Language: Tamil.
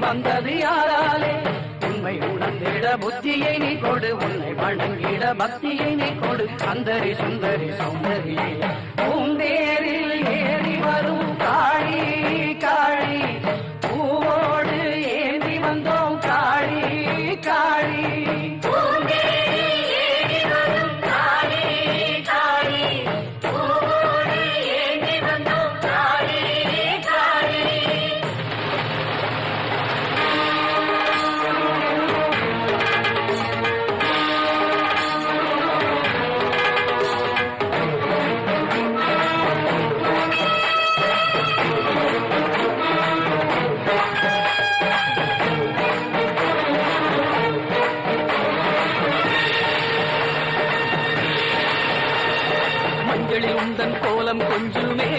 வந்தது யாராலே உண்மை உணர்ந்திட புத்தியை நீ கொடு உன்னை வணங்கிட பக்தியை நீ கொடு அந்தரி சுந்தரி சௌந்தரியே பூந்தேரில் ஏறி வரும் காளி காளி பூவோடு ஏந்தி வந்தோம் காளி காளி மஞ்சளில் உந்தன் கோலம் கொஞ்சுமே